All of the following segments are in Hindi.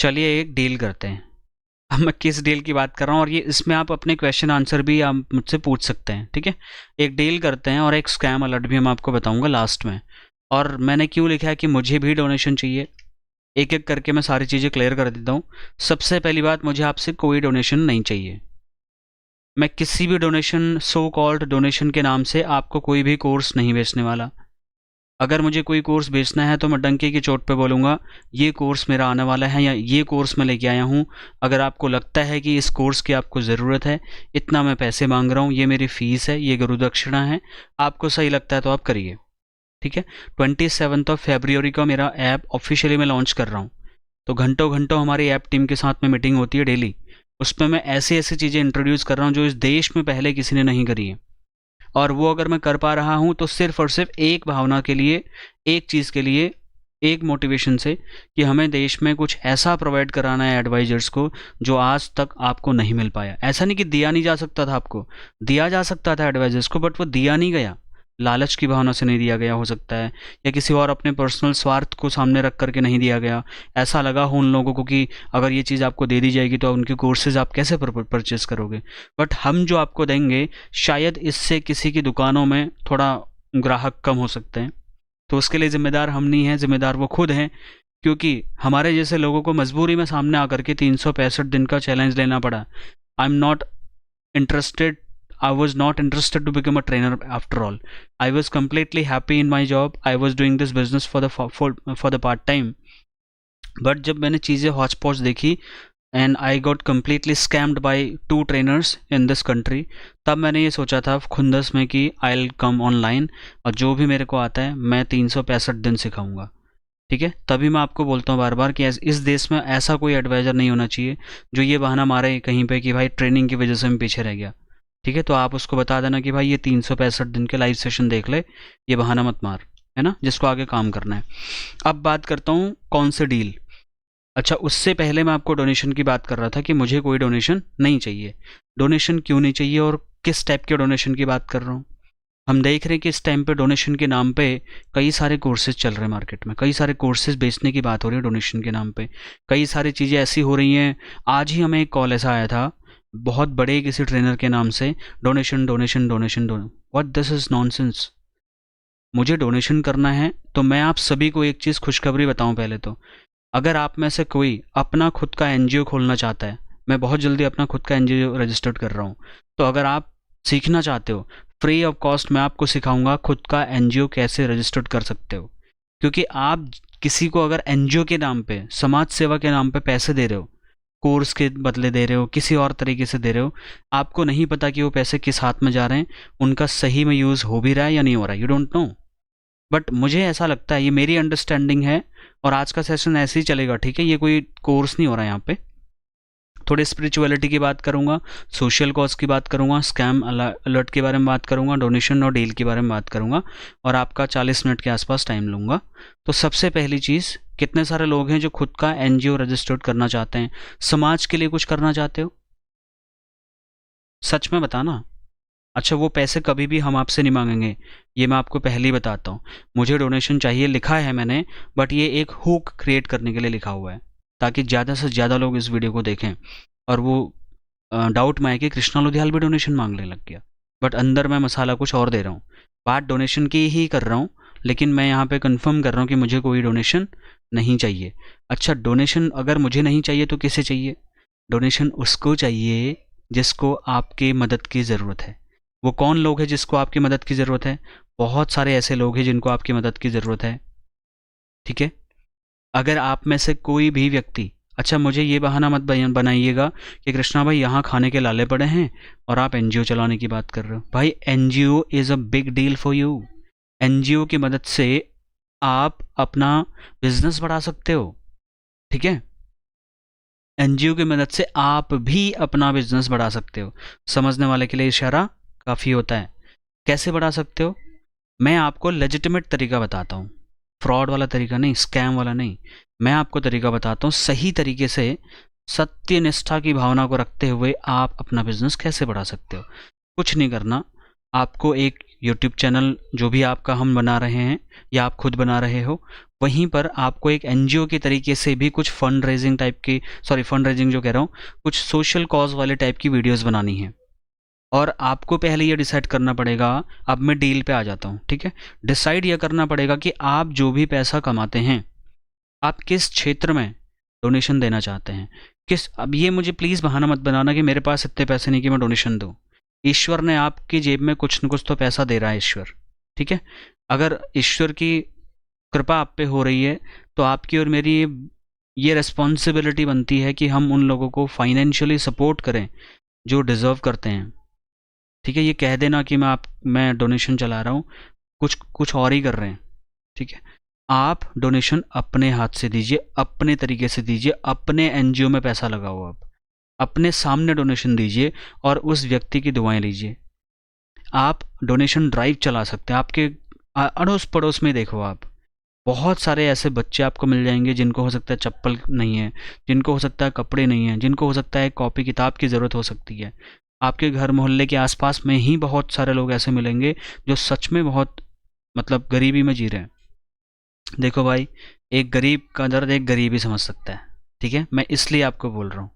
चलिए एक डील करते हैं। अब मैं किस डील की बात कर रहा हूँ, और ये इसमें आप अपने क्वेश्चन आंसर भी आप मुझसे पूछ सकते हैं, ठीक है। एक डील करते हैं और एक स्कैम अलर्ट भी मैं आपको बताऊंगा लास्ट में। और मैंने क्यों लिखा है कि मुझे भी डोनेशन चाहिए, एक एक करके मैं सारी चीज़ें क्लियर कर देता हूँ। सबसे पहली बात, मुझे आपसे कोई डोनेशन नहीं चाहिए। मैं किसी भी डोनेशन, सो कॉल्ड डोनेशन के नाम से आपको कोई भी कोर्स नहीं बेचने वाला। अगर मुझे कोई कोर्स बेचना है तो मैं डंके की चोट पे बोलूँगा ये कोर्स मेरा आने वाला है, या ये कोर्स मैं लेके आया हूँ। अगर आपको लगता है कि इस कोर्स की आपको ज़रूरत है, इतना मैं पैसे मांग रहा हूँ, ये मेरी फ़ीस है, ये गुरु दक्षिणा है, आपको सही लगता है तो आप करिए, ठीक है। 27 फरवरी को मेरा ऐप ऑफिशियली मैं लॉन्च कर रहा हूँ। तो घंटों घंटों हमारी ऐप टीम के साथ में मीटिंग होती है डेली। उसमें मैं ऐसी ऐसी चीज़ें इंट्रोड्यूस कर रहा हूँ जो इस देश में पहले किसी ने नहीं करी है। और वो अगर मैं कर पा रहा हूँ तो सिर्फ और सिर्फ एक भावना के लिए, एक चीज़ के लिए, एक मोटिवेशन से, कि हमें देश में कुछ ऐसा प्रोवाइड कराना है एडवाइजर्स को जो आज तक आपको नहीं मिल पाया। ऐसा नहीं कि दिया नहीं जा सकता था, आपको दिया जा सकता था एडवाइजर्स को, बट वो दिया नहीं गया। लालच की भावना से नहीं दिया गया हो सकता है, या किसी और अपने पर्सनल स्वार्थ को सामने रख करके नहीं दिया गया। ऐसा लगा हो उन लोगों को कि अगर ये चीज़ आपको दे दी जाएगी तो उनके कोर्सेज आप कैसे परचेज करोगे। बट हम जो आपको देंगे, शायद इससे किसी की दुकानों में थोड़ा ग्राहक कम हो सकते हैं। तो उसके लिए जिम्मेदार हम नहीं हैं, जिम्मेदार वो खुद हैं। क्योंकि हमारे जैसे लोगों को मजबूरी में सामने आकर के 365 दिन का चैलेंज लेना पड़ा। I am not interested I was not interested to become a trainer after all. I was completely happy in my job. I was doing this business for the part time. But जब मैंने चीज़ें हौच पौच देखी and I got completely scammed by 2 trainers in this country, तब मैंने ये सोचा था खुंदस में कि I'll come online और जो भी मेरे को आता है मैं 365 दिन सिखाऊंगा, ठीक है। तभी मैं आपको बोलता हूँ बार बार कि इस देश में ऐसा कोई एडवाइज़र नहीं होना चाहिए जो ये बहाना मारे कहीं पे कि भाई ट्रेनिंग की वजह से मैं पीछे रह गया, ठीक है। तो आप उसको बता देना कि भाई ये 365 दिन के लाइव सेशन देख ले, ये बहाना मत मार, है ना, जिसको आगे काम करना है। अब बात करता हूँ कौन से डील। अच्छा, उससे पहले मैं आपको डोनेशन की बात कर रहा था कि मुझे कोई डोनेशन नहीं चाहिए। डोनेशन क्यों नहीं चाहिए और किस टाइप के डोनेशन की बात कर रहा हूँ। हम देख रहे हैं कि इस टाइम पे डोनेशन के नाम पे कई सारे कोर्सेज चल रहे हैं मार्केट में, कई सारे कोर्सेज बेचने की बात हो रही है डोनेशन के नाम पे। कई सारी चीज़ें ऐसी हो रही हैं। आज ही हमें एक कॉल ऐसा आया था बहुत बड़े किसी ट्रेनर के नाम से, donation donation donation what this is nonsense. मुझे डोनेशन करना है तो मैं आप सभी को एक चीज़ खुशखबरी बताऊं पहले तो, अगर आप में से कोई अपना खुद का एनजीओ खोलना चाहता है, मैं बहुत जल्दी अपना खुद का एनजीओ रजिस्टर्ड कर रहा हूँ। तो अगर आप सीखना चाहते हो, फ्री ऑफ कॉस्ट मैं आपको सिखाऊंगा खुद का एनजीओ कैसे रजिस्टर्ड कर सकते हो। क्योंकि आप किसी को अगर एनजीओ के नाम पे, समाज सेवा के नाम पे पैसे दे रहे हो, कोर्स के बदले दे रहे हो, किसी और तरीके से दे रहे हो, आपको नहीं पता कि वो पैसे किस हाथ में जा रहे हैं, उनका सही में यूज़ हो भी रहा है या नहीं हो रहा है, यू डोंट नो। बट मुझे ऐसा लगता है, ये मेरी अंडरस्टैंडिंग है, और आज का सेशन ऐसे ही चलेगा, ठीक है। ये कोई कोर्स नहीं हो रहा है यहाँ पे। थोड़ी स्पिरिचुअलिटी की बात करूंगा, सोशल कॉज की बात करूंगा, स्कैम अलर्ट के बारे में बात करूंगा, डोनेशन और डील के बारे में बात करूंगा, और आपका 40 मिनट के आसपास टाइम लूंगा। तो सबसे पहली चीज़, कितने सारे लोग हैं जो खुद का एनजीओ रजिस्टर्ड करना चाहते हैं, समाज के लिए कुछ करना चाहते हो, सच में बताना। अच्छा, वो पैसे कभी भी हम आपसे नहीं मांगेंगे, ये मैं आपको पहले ही बताता हूँ। मुझे डोनेशन चाहिए लिखा है मैंने, बट ये एक हुक क्रिएट करने के लिए लिखा हुआ है, ताकि ज़्यादा से ज़्यादा लोग इस वीडियो को देखें। और वो डाउट में है कि कृष्णा लोधियाल भी डोनेशन मांगने लग गया, बट अंदर मैं मसाला कुछ और दे रहा हूँ। बात डोनेशन की ही कर रहा हूँ, लेकिन मैं यहाँ पे कंफर्म कर रहा हूँ कि मुझे कोई डोनेशन नहीं चाहिए। अच्छा, डोनेशन अगर मुझे नहीं चाहिए तो किसे चाहिए? डोनेशन उसको चाहिए जिसको आपकी मदद की ज़रूरत है। वो कौन लोग हैं जिसको आपकी मदद की ज़रूरत है? बहुत सारे ऐसे लोग हैं जिनको आपकी मदद की ज़रूरत है, ठीक है। अगर आप में से कोई भी व्यक्ति, अच्छा मुझे ये बहाना मत बनाइएगा कि कृष्णा भाई यहाँ खाने के लाले पड़े हैं और आप एनजीओ चलाने की बात कर रहे हो। भाई NGO is a big deal for you. NGO की मदद से आप अपना बिजनेस बढ़ा सकते हो, ठीक है। एनजीओ की मदद से आप भी अपना बिजनेस बढ़ा सकते हो। समझने वाले के लिए इशारा काफ़ी होता है। कैसे बढ़ा सकते हो? मैं आपको लेजिटिमेट तरीका बताता हूँ, फ्रॉड वाला तरीका नहीं, स्कैम वाला नहीं। मैं आपको तरीका बताता हूँ सही तरीके से, सत्य निष्ठा की भावना को रखते हुए आप अपना बिजनेस कैसे बढ़ा सकते हो। कुछ नहीं करना, आपको एक यूट्यूब चैनल जो भी आपका हम बना रहे हैं या आप खुद बना रहे हो, वहीं पर आपको एक एनजीओ के तरीके से भी कुछ फंड रेजिंग टाइप की, सॉरी फंड रेजिंग जो कह रहा हूँ, कुछ सोशल कॉज वाले टाइप की वीडियोस बनानी है। और आपको पहले ये डिसाइड करना पड़ेगा, अब मैं डील पे आ जाता हूँ, ठीक है। डिसाइड ये करना पड़ेगा कि आप जो भी पैसा कमाते हैं, आप किस क्षेत्र में डोनेशन देना चाहते हैं, किस, अब ये मुझे प्लीज़ बहाना मत बनाना कि मेरे पास इतने पैसे नहीं कि मैं डोनेशन दूँ। ईश्वर ने आपकी जेब में कुछ न कुछ तो पैसा दे रहा है ईश्वर, ठीक है। अगर ईश्वर की कृपा आप पे हो रही है तो आपकी और मेरी ये रिस्पॉन्सिबिलिटी बनती है कि हम उन लोगों को फाइनेंशियली सपोर्ट करें जो डिज़र्व करते हैं, ठीक है। ये कह देना कि मैं डोनेशन चला रहा हूँ, कुछ कुछ और ही कर रहे हैं, ठीक है। आप डोनेशन अपने हाथ से दीजिए, अपने तरीके से दीजिए, अपने एनजीओ में पैसा लगाओ, आप अपने सामने डोनेशन दीजिए और उस व्यक्ति की दुआएं लीजिए। आप डोनेशन ड्राइव चला सकते हैं, आपके अड़ोस पड़ोस में देखो आप, बहुत सारे ऐसे बच्चे आपको मिल जाएंगे जिनको हो सकता है चप्पल नहीं है, जिनको हो सकता है कपड़े नहीं हैं, जिनको हो सकता है कॉपी किताब की ज़रूरत हो सकती है। आपके घर मोहल्ले के आसपास में ही बहुत सारे लोग ऐसे मिलेंगे जो सच में बहुत मतलब गरीबी में जी रहे हैं। देखो भाई, एक गरीब का दर्द एक गरीब ही समझ सकता है, ठीक है। मैं इसलिए आपको बोल रहा हूँ।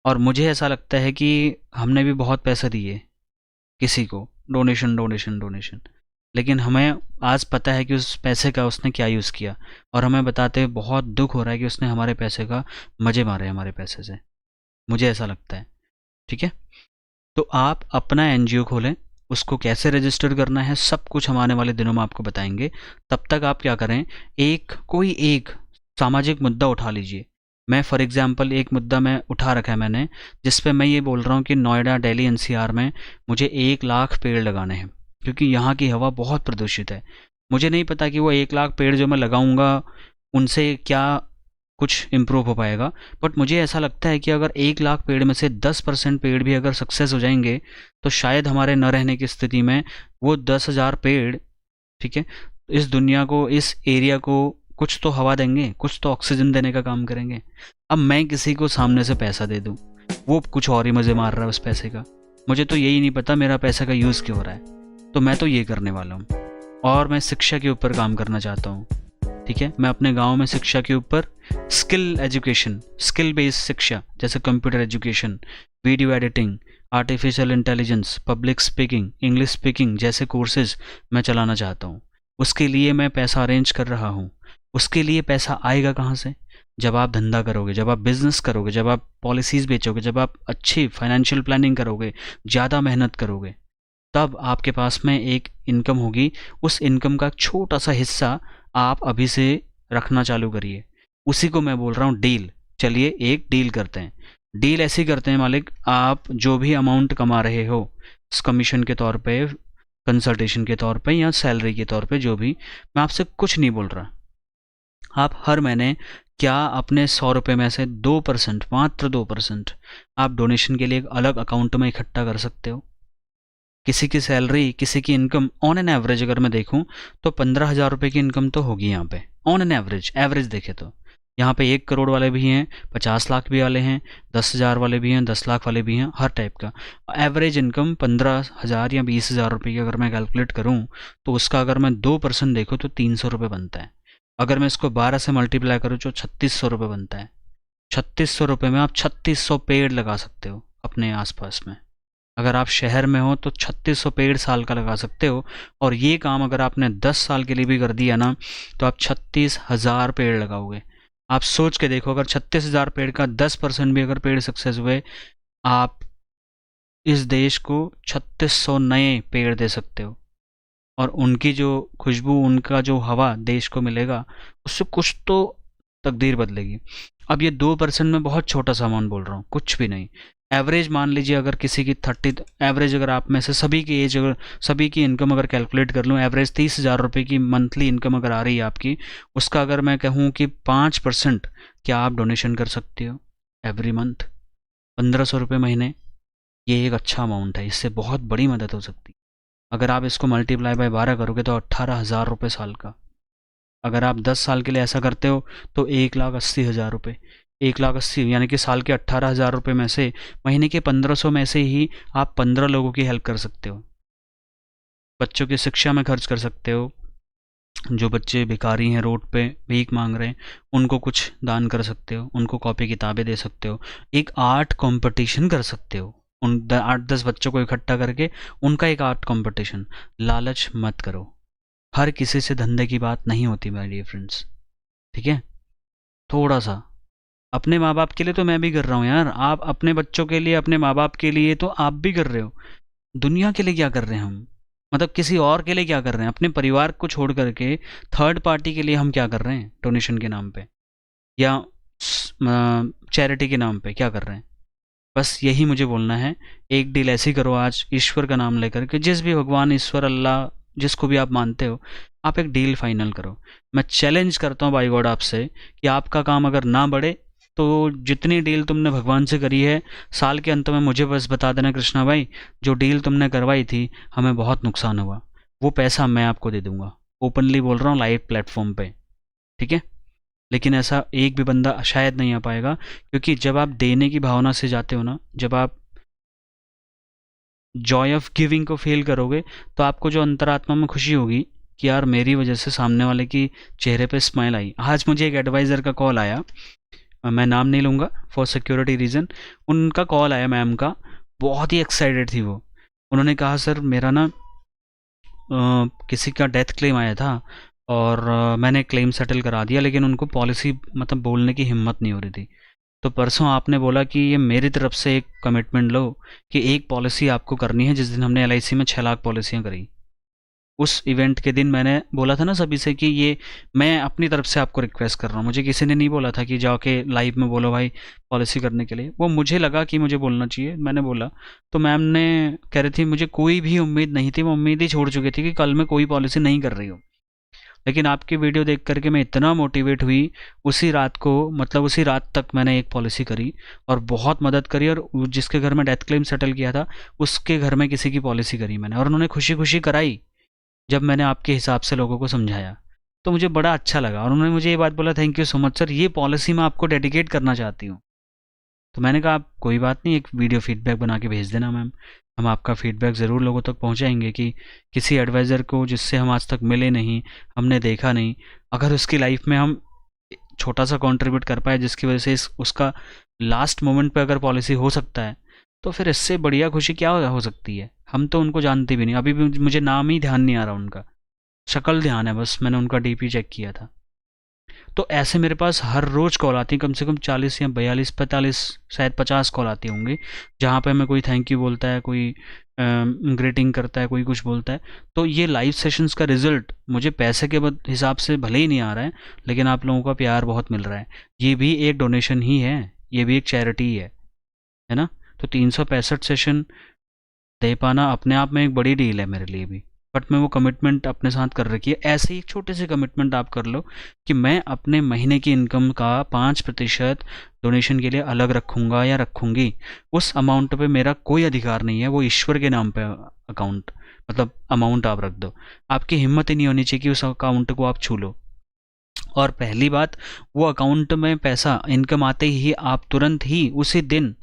और मुझे ऐसा लगता है कि हमने भी बहुत पैसे दिए किसी को, डोनेशन डोनेशन डोनेशन, लेकिन हमें आज पता है कि उस पैसे का उसने क्या यूज़ किया, और हमें बताते हुए बहुत दुख हो रहा है कि उसने हमारे पैसे का मज़े मारे हमारे पैसे से। मुझे ऐसा लगता है, ठीक है। तो आप अपना एनजीओ खोलें, उसको कैसे रजिस्टर करना है सब कुछ हम आने वाले दिनों में आपको बताएंगे। तब तक आप क्या करें, कोई एक सामाजिक मुद्दा उठा लीजिए। मैं फॉर एग्जांपल एक मुद्दा मैं उठा रखा है मैंने, जिस पे मैं ये बोल रहा हूँ कि नोएडा, दिल्ली, एनसीआर में मुझे 1 लाख पेड़ लगाने हैं, क्योंकि यहाँ की हवा बहुत प्रदूषित है। मुझे नहीं पता कि वो 1 लाख पेड़ जो मैं लगाऊंगा उनसे क्या कुछ इम्प्रूव हो पाएगा, बट मुझे ऐसा लगता है कि अगर 1 लाख पेड़ में से 10% पेड़ भी अगर सक्सेस हो जाएंगे तो शायद हमारे न रहने की स्थिति में वो 10,000 पेड़, ठीक है, इस दुनिया को, इस एरिया को कुछ तो हवा देंगे, कुछ तो ऑक्सीजन देने का काम करेंगे। अब मैं किसी को सामने से पैसा दे दूँ, वो कुछ और ही मज़े मार रहा है उस पैसे का, मुझे तो यही नहीं पता मेरा पैसे का यूज़ क्यों हो रहा है। तो मैं तो ये करने वाला हूँ, और मैं शिक्षा के ऊपर काम करना चाहता हूँ, ठीक है। मैं अपने गांव में शिक्षा के ऊपर स्किल एजुकेशन, स्किल बेस्ड शिक्षा, जैसे computer education, video editing, artificial intelligence, public speaking, English speaking जैसे कोर्सेज मैं चलाना चाहता हूँ। उसके लिए मैं पैसा अरेंज कर रहा हूँ। उसके लिए पैसा आएगा कहाँ से? जब आप धंधा करोगे, जब आप बिजनेस करोगे, जब आप पॉलिसीज़ बेचोगे, जब आप अच्छी फाइनेंशियल प्लानिंग करोगे, ज़्यादा मेहनत करोगे, तब आपके पास में एक इनकम होगी। उस इनकम का छोटा सा हिस्सा आप अभी से रखना चालू करिए। उसी को मैं बोल रहा हूँ डील। चलिए एक डील करते हैं। डील ऐसी करते हैं मालिक, आप जो भी अमाउंट कमा रहे हो कमीशन के तौर पे, कंसल्टेशन के तौर पे या सैलरी के तौर पे, जो भी, मैं आपसे कुछ नहीं बोल रहा। आप हर महीने क्या अपने 100 रुपये में से 2%, मात्र 2% आप डोनेशन के लिए एक अलग अकाउंट में इकट्ठा कर सकते हो। किसी की सैलरी, किसी की इनकम ऑन एन एवरेज अगर मैं देखूं तो 15,000 रुपये की इनकम तो होगी यहाँ पे, ऑन एन एवरेज देखे तो। यहाँ पे 1 करोड़ वाले भी हैं, 50 लाख भी वाले हैं, 10,000 वाले भी हैं, 10 लाख वाले भी हैं, हर टाइप का। एवरेज इनकम 15,000 या 20,000 रुपये की अगर मैं कैलकुलेट करूँ तो उसका अगर मैं 2% देखूँ तो 300 रुपये बनता है। अगर मैं इसको 12 से मल्टीप्लाई करूँ तो 3600 रुपये बनता है। 3600 रुपये में आप 3600 पेड़ लगा सकते हो अपने आसपास में। अगर आप शहर में हो तो 3600 पेड़ साल का लगा सकते हो। और ये काम अगर आपने 10 साल के लिए भी कर दिया ना तो आप 36,000 पेड़ लगाओगे। आप सोच के देखो, अगर 36,000 पेड़ का 10% भी अगर पेड़ सक्सेस हुए, आप इस देश को 3600 नए पेड़ दे सकते हो। और उनकी जो खुशबू, उनका जो हवा देश को मिलेगा, उससे कुछ तो तकदीर बदलेगी। अब ये 2% में बहुत छोटा सा अमाउंट बोल रहा हूँ, कुछ भी नहीं। एवरेज मान लीजिए अगर किसी की 30, एवरेज अगर आप में से सभी की एज, अगर सभी की इनकम अगर कैलकुलेट कर लूँ, एवरेज 30,000 रुपये की मंथली इनकम अगर आ रही है आपकी, उसका अगर मैं कहूँ कि 5% क्या आप डोनेशन कर सकते हो एवरी मंथ, 1500 रुपये महीने। ये एक अच्छा अमाउंट है, इससे बहुत बड़ी मदद हो सकती है। अगर आप इसको मल्टीप्लाई बाय 12 करोगे तो 18,000 रुपये साल का। अगर आप 10 साल के लिए ऐसा करते हो तो 1,80,000 रुपये, 1,80,000 यानी कि साल के 18,000 रुपये में से महीने के 1500 में से ही आप 15 लोगों की हेल्प कर सकते हो। बच्चों की शिक्षा में खर्च कर सकते हो, जो बच्चे भिखारी हैं, रोड पे भीख मांग रहे हैं, उनको कुछ दान कर सकते हो, उनको कॉपी किताबें दे सकते हो, एक आर्ट कंपटीशन कर सकते हो, उन 8-10 बच्चों को इकट्ठा करके उनका एक आर्ट कंपटीशन। लालच मत करो, हर किसी से धंधे की बात नहीं होती माय डियर फ्रेंड्स, ठीक है? थोड़ा सा अपने माँ बाप के लिए तो मैं भी कर रहा हूँ यार, आप अपने बच्चों के लिए, अपने माँ बाप के लिए तो आप भी कर रहे हो। दुनिया के लिए क्या कर रहे हैं हम? मतलब किसी और के लिए क्या कर रहे हैं? अपने परिवार को छोड़ करके थर्ड पार्टी के लिए हम क्या कर रहे हैं? डोनेशन के नाम पे या चैरिटी के नाम पे क्या कर रहे हैं? बस यही मुझे बोलना है। एक डील ऐसी करो आज ईश्वर का नाम लेकर के, जिस भी भगवान, ईश्वर, अल्लाह, जिसको भी आप मानते हो, आप एक डील फाइनल करो। मैं चैलेंज करता हूँ बाई गॉड आपसे कि आपका काम अगर ना बढ़े तो जितनी डील तुमने भगवान से करी है, साल के अंत में मुझे बस बता देना कृष्णा भाई, जो डील तुमने करवाई थी हमें बहुत नुकसान हुआ, वो पैसा मैं आपको दे दूंगा। ओपनली बोल रहा हूँ लाइव प्लेटफॉर्म पे, ठीक है? लेकिन ऐसा एक भी बंदा शायद नहीं आ पाएगा, क्योंकि जब आप देने की भावना से जाते हो ना, जब आप जॉय ऑफ गिविंग को फील करोगे, तो आपको जो अंतरात्मा में खुशी होगी कि यार मेरी वजह से सामने वाले की चेहरे पे स्माइल आई। आज मुझे एक एडवाइज़र का कॉल आया, मैं नाम नहीं लूँगा फॉर सिक्योरिटी रीज़न। उनका कॉल आया मैम का, बहुत ही एक्साइटेड थी वो। उन्होंने कहा सर मेरा ना किसी का डेथ क्लेम आया था और मैंने क्लेम सेटल करा दिया, लेकिन उनको पॉलिसी मतलब बोलने की हिम्मत नहीं हो रही थी। तो परसों आपने बोला कि ये मेरी तरफ से एक कमिटमेंट लो कि एक पॉलिसी आपको करनी है, जिस दिन हमने एलआईसी में 6 लाख पॉलिसियाँ करी। उस इवेंट के दिन मैंने बोला था ना सभी से कि ये मैं अपनी तरफ से आपको रिक्वेस्ट कर रहा हूँ। मुझे किसी ने नहीं बोला था कि जाके लाइव में बोलो भाई पॉलिसी करने के लिए। वो मुझे लगा कि मुझे बोलना चाहिए, मैंने बोला। तो मैम ने कह रही थी मुझे कोई भी उम्मीद नहीं थी, वो उम्मीद ही छोड़ चुकी थी कि कल मैं कोई पॉलिसी नहीं कर रही हूँ। लेकिन आपकी वीडियो देख करके मैं इतना मोटिवेट हुई, उसी रात को, मतलब उसी रात तक मैंने एक पॉलिसी करी और बहुत मदद करी। और जिसके घर में डेथ क्लेम सेटल किया था उसके घर में किसी की पॉलिसी करी मैंने, और उन्होंने खुशी खुशी कराई जब मैंने आपके हिसाब से लोगों को समझाया। तो मुझे बड़ा अच्छा लगा और उन्होंने मुझे ये बात बोला, thank you so much sir, ये पॉलिसी मैं आपको डेडिकेट करना चाहती हूँ। तो मैंने कहा आप कोई बात नहीं, एक वीडियो फीडबैक बना के भेज देना मैम, हम आपका फीडबैक ज़रूर लोगों तक पहुंचाएंगे कि किसी एडवाइज़र को जिससे हम आज तक मिले नहीं, हमने देखा नहीं, अगर उसकी लाइफ में हम छोटा सा कंट्रीब्यूट कर पाए जिसकी वजह से उसका लास्ट मोमेंट पे अगर पॉलिसी हो सकता है, तो फिर इससे बढ़िया खुशी क्या हो सकती है। हम तो उनको जानते भी नहीं, अभी भी मुझे नाम ही ध्यान नहीं आ रहा उनका, शक्ल ध्यान है बस, मैंने उनका डीपी चेक किया था। तो ऐसे मेरे पास हर रोज़ कॉल आती है, कम से कम 40 या 42-45, शायद 50 कॉल आती होंगी, जहाँ पे हमें कोई थैंक यू बोलता है, कोई ग्रीटिंग करता है, कोई कुछ बोलता है। तो ये लाइव सेशंस का रिजल्ट मुझे पैसे के हिसाब से भले ही नहीं आ रहा है, लेकिन आप लोगों का प्यार बहुत मिल रहा है। ये भी एक डोनेशन ही है, ये भी एक चैरिटी ही है ना? तो 365 सेशन दे पाना अपने आप में एक बड़ी डील है मेरे लिए भी। बट मैं वो कमिटमेंट अपने साथ कर रखी है। ऐसे ही एक छोटे से कमिटमेंट आप कर लो कि मैं अपने महीने की इनकम का 5% डोनेशन के लिए अलग रखूंगा या रखूंगी। उस अमाउंट पे मेरा कोई अधिकार नहीं है, वो ईश्वर के नाम पे अकाउंट, मतलब अमाउंट आप रख दो। आपकी हिम्मत ही नहीं होनी चाहिए कि उस अकाउंट को आप छू लो। और पहली बात, वो अकाउंट में पैसा इनकम आते ही आप तुरंत ही उसी दिन,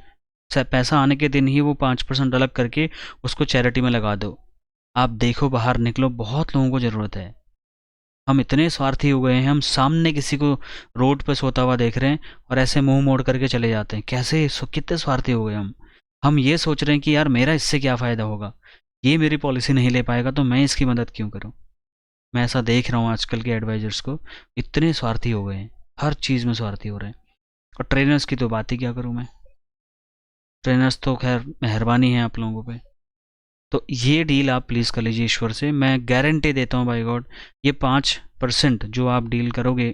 पैसा आने के दिन ही वो 5% अलग करके उसको चैरिटी में लगा दो। आप देखो, बाहर निकलो, बहुत लोगों को ज़रूरत है। हम इतने स्वार्थी हो गए हैं, हम सामने किसी को रोड पे सोता हुआ देख रहे हैं और ऐसे मुंह मोड़ करके चले जाते हैं। कैसे कितने स्वार्थी हो गए हम ये सोच रहे हैं कि यार मेरा इससे क्या फ़ायदा होगा, ये मेरी पॉलिसी नहीं ले पाएगा तो मैं इसकी मदद क्यों करूं। मैं ऐसा देख रहा हूँ आजकल के एडवाइजर्स को, इतने स्वार्थी हो गए हैं, हर चीज़ में स्वार्थी हो रहे हैं। और ट्रेनर्स की तो बात ही क्या करूँ मैं, ट्रेनर्स तो खैर मेहरबानी है आप लोगों पे। तो ये डील आप प्लीज़ कर लीजिए ईश्वर से, मैं गारंटी देता हूँ बाय गॉड, ये 5% जो आप डील करोगे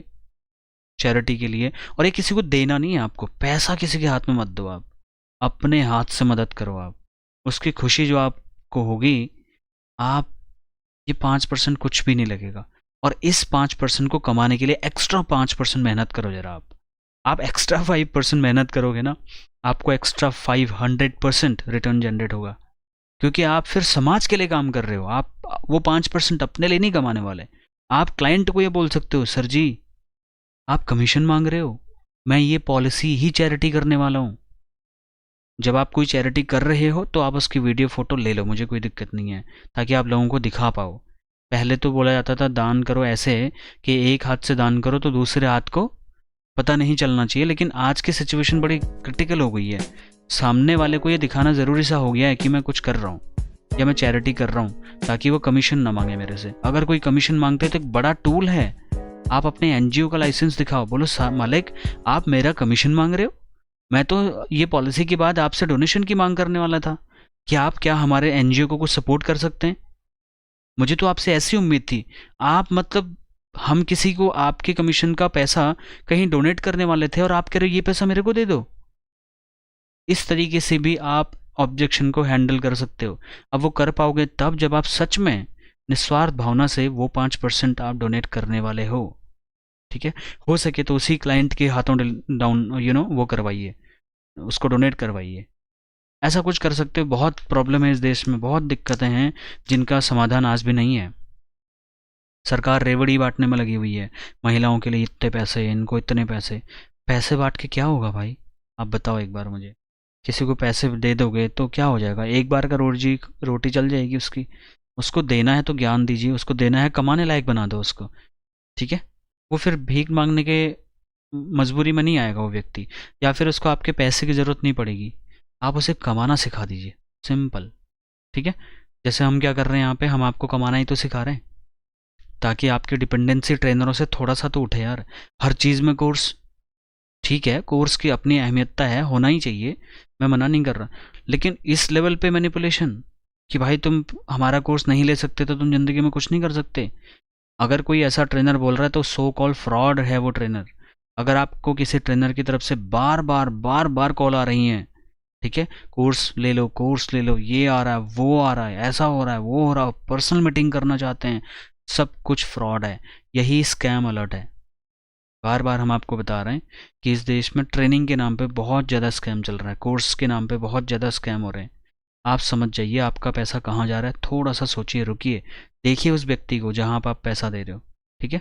चैरिटी के लिए, और ये किसी को देना नहीं है, आपको पैसा किसी के हाथ में मत दो, आप अपने हाथ से मदद करो। आप उसकी खुशी जो आपको होगी, आप ये 5% कुछ भी नहीं लगेगा। और इस 5% को कमाने के लिए एक्स्ट्रा 5% मेहनत करो जरा। आप एक्स्ट्रा 5% मेहनत करोगे ना, आपको एक्स्ट्रा 500% रिटर्न जनरेट होगा, क्योंकि आप फिर समाज के लिए काम कर रहे हो। आप वो 5% अपने लिए नहीं कमाने वाले। आप क्लाइंट को ये बोल सकते हो, सर जी आप कमीशन मांग रहे हो, मैं ये पॉलिसी ही चैरिटी करने वाला हूँ। जब आप कोई चैरिटी कर रहे हो तो आप उसकी वीडियो फोटो ले लो, मुझे कोई दिक्कत नहीं है, ताकि आप लोगों को दिखा पाओ पहले तो बोला जाता था दान करो ऐसे कि एक हाथ से दान करो तो दूसरे हाथ को पता नहीं चलना चाहिए, लेकिन आज की सिचुएशन बड़ी क्रिटिकल हो गई है। सामने वाले को ये दिखाना ज़रूरी सा हो गया है कि मैं कुछ कर रहा हूँ या मैं चैरिटी कर रहा हूँ, ताकि वो कमीशन ना मांगे मेरे से। अगर कोई कमीशन मांगते हैं तो एक बड़ा टूल है, आप अपने एनजीओ का लाइसेंस दिखाओ, बोलो मालिक आप मेरा कमीशन मांग रहे हो, मैं तो ये पॉलिसी के बाद आपसे डोनेशन की मांग करने वाला था कि आप क्या हमारे एनजीओ को कुछ सपोर्ट कर सकते हैं। मुझे तो आपसे ऐसी उम्मीद थी। आप मतलब हम किसी को आपके कमीशन का पैसा कहीं डोनेट करने वाले थे और आप कह रहे हो ये पैसा मेरे को दे दो। इस तरीके से भी आप ऑब्जेक्शन को हैंडल कर सकते हो। अब वो कर पाओगे तब जब आप सच में निस्वार्थ भावना से वो 5% आप डोनेट करने वाले हो। ठीक है, हो सके तो उसी क्लाइंट के हाथों डाउन वो करवाइए, उसको डोनेट करवाइए। ऐसा कुछ कर सकते हो। बहुत प्रॉब्लम है इस देश में, बहुत दिक्कतें हैं जिनका समाधान आज भी नहीं है। सरकार रेवड़ी बांटने में लगी हुई है, महिलाओं के लिए इतने पैसे, इनको इतने पैसे। पैसे बांट के क्या होगा भाई, आप बताओ एक बार मुझे। किसी को पैसे दे दोगे तो क्या हो जाएगा, एक बार का रोटी चल जाएगी उसकी। उसको देना है तो ज्ञान दीजिए, उसको देना है कमाने लायक बना दो उसको। ठीक है, वो फिर भीख मांगने के मजबूरी में नहीं आएगा वो व्यक्ति, या फिर उसको आपके पैसे की ज़रूरत नहीं पड़ेगी। आप उसे कमाना सिखा दीजिए, सिंपल। ठीक है, जैसे हम क्या कर रहे हैं यहाँ पे, हम आपको कमाना ही तो सिखा रहे हैं, ताकि आपकी डिपेंडेंसी ट्रेनरों से थोड़ा सा तो उठे यार। हर चीज़ में कोर्स, ठीक है कोर्स की अपनी अहमियतता है, होना ही चाहिए, मैं मना नहीं कर रहा, लेकिन इस लेवल पे मैनिपुलेशन कि भाई तुम हमारा कोर्स नहीं ले सकते तो तुम ज़िंदगी में कुछ नहीं कर सकते। अगर कोई ऐसा ट्रेनर बोल रहा है तो सो कॉल फ्रॉड है वो ट्रेनर। अगर आपको किसी ट्रेनर की तरफ से बार बार कॉल आ रही हैं, ठीक है, कोर्स ले लो, ये आ रहा है, वो आ रहा है, ऐसा हो रहा है, वो हो रहा है, पर्सनल मीटिंग करना चाहते हैं, सब कुछ फ्रॉड है। यही स्कैम अलर्ट है। बार बार हम आपको बता रहे हैं कि इस देश में ट्रेनिंग के नाम पे बहुत ज़्यादा स्कैम चल रहा है, कोर्स के नाम पे बहुत ज़्यादा स्कैम हो रहे हैं। आप समझ जाइए आपका पैसा कहाँ जा रहा है, थोड़ा सा सोचिए, रुकिए, देखिए उस व्यक्ति को जहाँ आप पैसा दे रहे हो। ठीक है,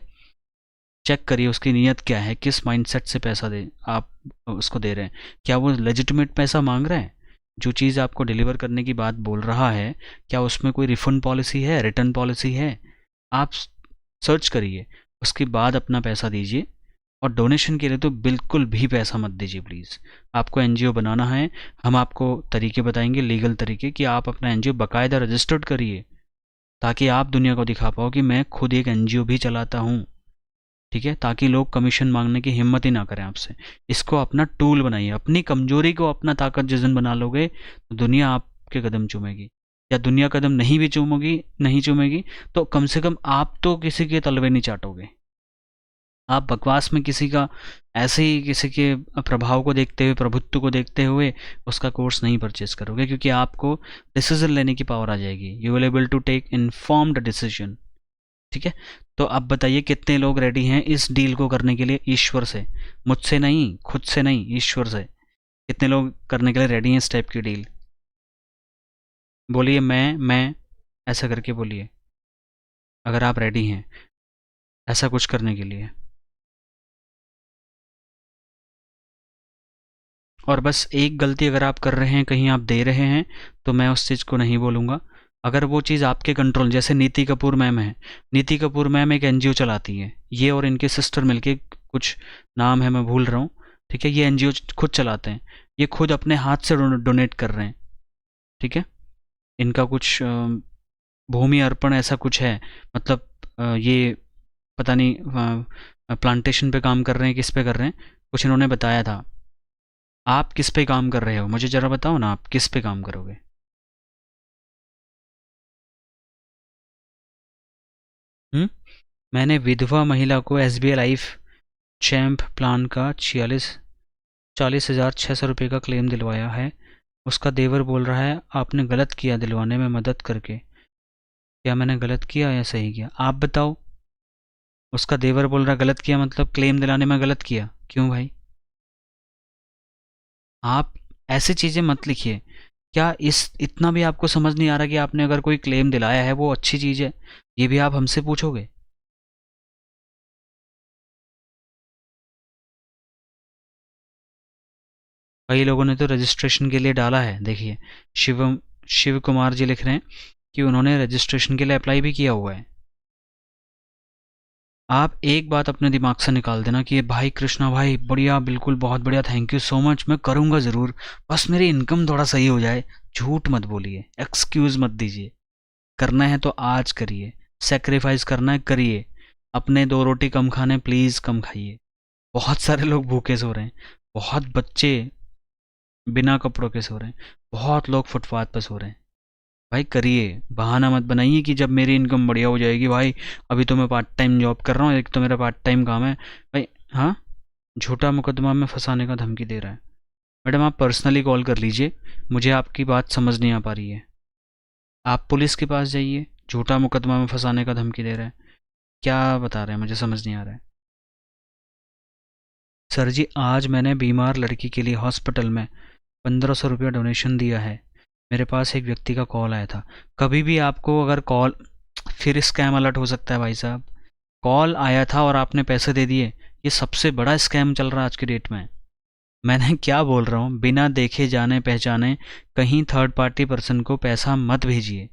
चेक करिए उसकी नीयत क्या है, किस माइंडसेट से पैसा दे आप उसको दे रहे हैं। क्या वो लेजिटिमेट पैसा मांग रहा है, जो चीज़ आपको डिलीवर करने की बात बोल रहा है, क्या उसमें कोई रिफंड पॉलिसी है, रिटर्न पॉलिसी है? आप सर्च करिए, उसके बाद अपना पैसा दीजिए। और डोनेशन के लिए तो बिल्कुल भी पैसा मत दीजिए प्लीज़। आपको एनजीओ बनाना है, हम आपको तरीके बताएंगे, लीगल तरीके, कि आप अपना एनजीओ बाकायदा रजिस्टर्ड करिए, ताकि आप दुनिया को दिखा पाओ कि मैं खुद एक एनजीओ भी चलाता हूँ। ठीक है, ताकि लोग कमीशन मांगने की हिम्मत ही ना करें आपसे। इसको अपना टूल बनाइए, अपनी कमजोरी को अपना ताकत जिस दिन बना लोगे तो दुनिया आपके कदम चूमेगी, या दुनिया कदम नहीं चूमेगी तो कम से कम आप तो किसी के तलवे नहीं चाटोगे। आप बकवास में किसी का ऐसे ही किसी के प्रभाव को देखते हुए, प्रभुत्व को देखते हुए उसका कोर्स नहीं परचेज करोगे, क्योंकि आपको डिसीजन लेने की पावर आ जाएगी। You will able to take informed decision. ठीक है, तो अब बताइए कितने लोग रेडी हैं इस डील को करने के लिए, ईश्वर से, मुझसे नहीं, खुद से नहीं, ईश्वर से। कितने लोग करने के लिए रेडी हैं इस टाइप की डील? बोलिए मैं ऐसा करके बोलिए, अगर आप रेडी हैं ऐसा कुछ करने के लिए। और बस एक गलती अगर आप कर रहे हैं, कहीं आप दे रहे हैं, तो मैं उस चीज़ को नहीं बोलूँगा। अगर वो चीज़ आपके कंट्रोल, जैसे नीति कपूर मैम है, नीति कपूर मैम एक एनजीओ चलाती है, ये और इनके सिस्टर मिलके, कुछ नाम है मैं भूल रहा हूँ, ठीक है, ये एनजीओ खुद चलाते हैं, ये खुद अपने हाथ से डोनेट कर रहे हैं। ठीक है, इनका कुछ भूमि अर्पण ऐसा कुछ है, मतलब ये पता नहीं प्लांटेशन पे काम कर रहे हैं, किस पे कर रहे हैं, कुछ इन्होंने बताया था। आप किस पे काम कर रहे हो, मुझे ज़रा बताओ ना, आप किस पे काम करोगे? मैंने विधवा महिला को एसबीआई लाइफ चैम्प प्लान का 40,600 रुपये का क्लेम दिलवाया है। उसका देवर बोल रहा है आपने गलत किया दिलवाने में मदद करके। क्या मैंने गलत किया या सही किया, आप बताओ। उसका देवर बोल रहा है गलत किया, मतलब क्लेम दिलाने में गलत किया, क्यों भाई? आप ऐसी चीज़ें मत लिखिए। क्या इस इतना भी आपको समझ नहीं आ रहा कि आपने अगर कोई क्लेम दिलाया है वो अच्छी चीज़ है, ये भी आप हमसे पूछोगे? कई लोगों ने तो रजिस्ट्रेशन के लिए डाला है, देखिए शिव कुमार जी लिख रहे हैं कि उन्होंने रजिस्ट्रेशन के लिए अप्लाई भी किया हुआ है। आप एक बात अपने दिमाग से निकाल देना कि ये भाई कृष्णा भाई बढ़िया, बिल्कुल बहुत बढ़िया, थैंक यू सो मच, मैं करूँगा ज़रूर, बस मेरी इनकम थोड़ा सही हो जाए। झूठ मत बोलिए, एक्सक्यूज़ मत दीजिए। करना है तो आज करिए, सेक्रीफाइस करना है करिए। अपने 2 रोटी कम खाने प्लीज़ कम खाइए। बहुत सारे लोग भूखे सो रहे हैं, बहुत बच्चे बिना कपड़ों के सो रहे हैं, बहुत लोग फुटपाथ पर सो रहे हैं। भाई करिए, बहाना मत बनाइए कि जब मेरी इनकम बढ़िया हो जाएगी भाई, अभी तो मैं पार्ट टाइम जॉब कर रहा हूँ, एक तो मेरा पार्ट टाइम काम है। भाई हाँ, झूठा मुकदमा में फंसाने का धमकी दे रहा है। मैडम आप पर्सनली कॉल कर लीजिए, मुझे आपकी बात समझ नहीं आ पा रही है। आप पुलिस के पास जाइए, झूठा मुकदमा में फंसाने का धमकी दे रहा है, क्या बता रहे हैं मुझे समझ नहीं आ रहा है। सर जी आज मैंने बीमार लड़की के लिए हॉस्पिटल में 1500 रुपया डोनेशन दिया है। मेरे पास एक व्यक्ति का कॉल आया था। कभी भी आपको अगर कॉल, फिर स्कैम अलर्ट हो सकता है भाई साहब। कॉल आया था और आपने पैसे दे दिए, ये सबसे बड़ा स्कैम चल रहा है आज की डेट में। मैंने क्या बोल रहा हूँ, बिना देखे जाने पहचाने कहीं थर्ड पार्टी पर्सन को पैसा मत भेजिए।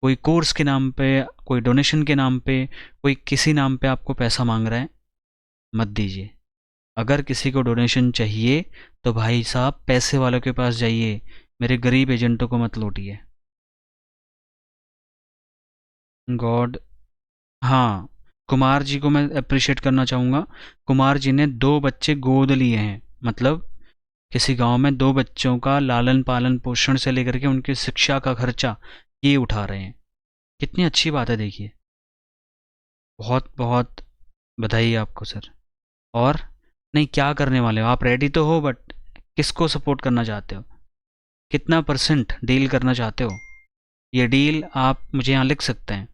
कोई कोर्स के नाम पे, कोई डोनेशन के नाम पे, कोई किसी नाम पे आपको पैसा मांग रहा है, मत दीजिए। अगर किसी को डोनेशन चाहिए तो भाई साहब पैसे वालों के पास जाइए, मेरे गरीब एजेंटों को मत लूटिए। गॉड, हाँ, कुमार जी को मैं अप्रिशिएट करना चाहूँगा। कुमार जी ने 2 बच्चे गोद लिए हैं, मतलब किसी गांव में 2 बच्चों का लालन पालन पोषण से लेकर के उनकी शिक्षा का खर्चा ये उठा रहे हैं। कितनी अच्छी बात है देखिए। बहुत बहुत बधाई आपको सर। और नहीं, क्या करने वाले हो आप? रेडी तो हो, बट किसको सपोर्ट करना चाहते हो? कितना परसेंट डील करना चाहते हो? ये डील आप मुझे यहाँ लिख सकते हैं।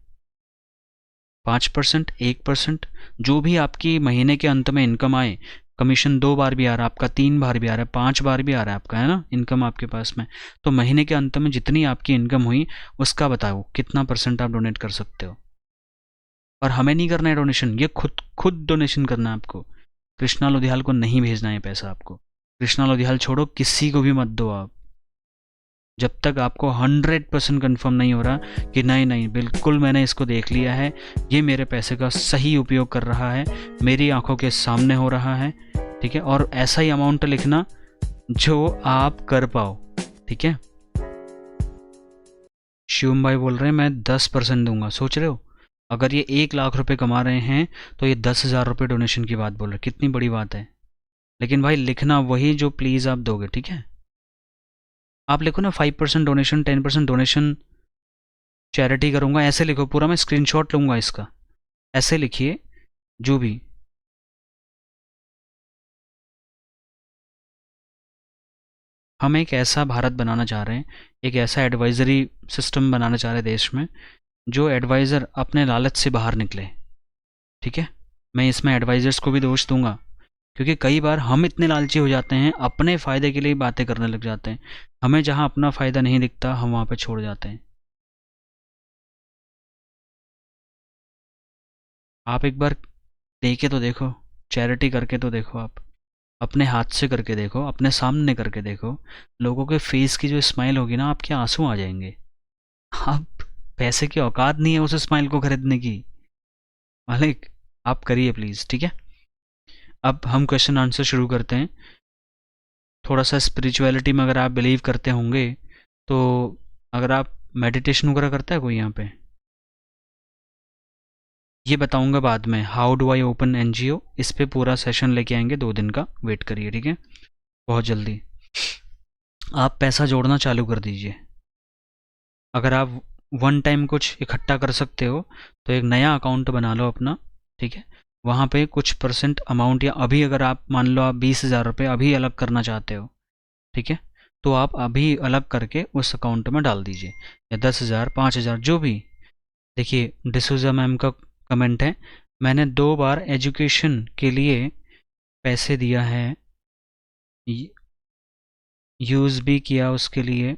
5%, 1%, जो भी आपकी महीने के अंत में इनकम आए। कमीशन 2 बार भी आ रहा है आपका, 3 बार भी आ रहा है, 5 बार भी आ रहा है आपका, है ना इनकम आपके पास में। तो महीने के अंत में जितनी आपकी इनकम हुई उसका बताओ कितना परसेंट आप डोनेट कर सकते हो। और हमें नहीं करना है डोनेशन, ये खुद खुद डोनेशन करना है आपको। कृष्णा लोधियाल को नहीं भेजना है पैसा आपको। कृष्णा लोधियाल छोड़ो, किसी को भी मत दो आप, जब तक आपको 100% कन्फर्म नहीं हो रहा कि नहीं नहीं बिल्कुल मैंने इसको देख लिया है, ये मेरे पैसे का सही उपयोग कर रहा है, मेरी आंखों के सामने हो रहा है। ठीक है, और ऐसा ही अमाउंट लिखना जो आप कर पाओ। ठीक है, शिवम भाई बोल रहे हैं मैं 10% दूंगा। सोच रहे हो, अगर ये 1 लाख रुपए कमा रहे हैं तो ये 10,000 रुपये डोनेशन की बात बोल रहे हैं, कितनी बड़ी बात है। लेकिन भाई लिखना वही जो प्लीज़ आप दोगे, ठीक है। आप लिखो ना 5% डोनेशन, 10% डोनेशन चैरिटी करूँगा, ऐसे लिखो पूरा, मैं स्क्रीनशॉट लूँगा इसका। ऐसे लिखिए जो भी। हम एक ऐसा भारत बनाना चाह रहे हैं, एक ऐसा एडवाइजरी सिस्टम बनाना चाह रहे हैं देश में, जो एडवाइज़र अपने लालच से बाहर निकले। ठीक है, मैं इसमें एडवाइज़र्स को भी दोष दूंगा, क्योंकि कई बार हम इतने लालची हो जाते हैं, अपने फ़ायदे के लिए बातें करने लग जाते हैं। हमें जहाँ अपना फ़ायदा नहीं दिखता हम वहाँ पे छोड़ जाते हैं। आप एक बार दे के तो देखो, चैरिटी करके तो देखो, आप अपने हाथ से करके देखो, अपने सामने करके देखो। लोगों के फेस की जो स्माइल होगी ना, आपके आंसू आ जाएंगे। आप पैसे की औकात नहीं है उस स्माइल को खरीदने की। मालिक आप करिए प्लीज़, ठीक है। अब हम क्वेश्चन आंसर शुरू करते हैं। थोड़ा सा स्पिरिचुअलिटी में अगर आप बिलीव करते होंगे तो, अगर आप मेडिटेशन वगैरह करता है कोई यहाँ पे? ये बताऊंगा बाद में, how do I open NGO, इस पे पूरा सेशन लेके आएंगे 2 दिन का, वेट करिए ठीक है, बहुत जल्दी। आप पैसा जोड़ना चालू कर दीजिए। अगर आप वन टाइम कुछ इकट्ठा कर सकते हो तो एक नया अकाउंट बना लो अपना, ठीक है। वहाँ पे कुछ परसेंट अमाउंट, या अभी अगर आप मान लो आप 20,000 रुपये अभी अलग करना चाहते हो, ठीक है, तो आप अभी अलग करके उस अकाउंट में डाल दीजिए, या 10,000, 5,000, जो भी। देखिए डिसूजा मैम का कमेंट है, मैंने 2 बार एजुकेशन के लिए पैसे दिया है, यूज़ भी किया उसके लिए,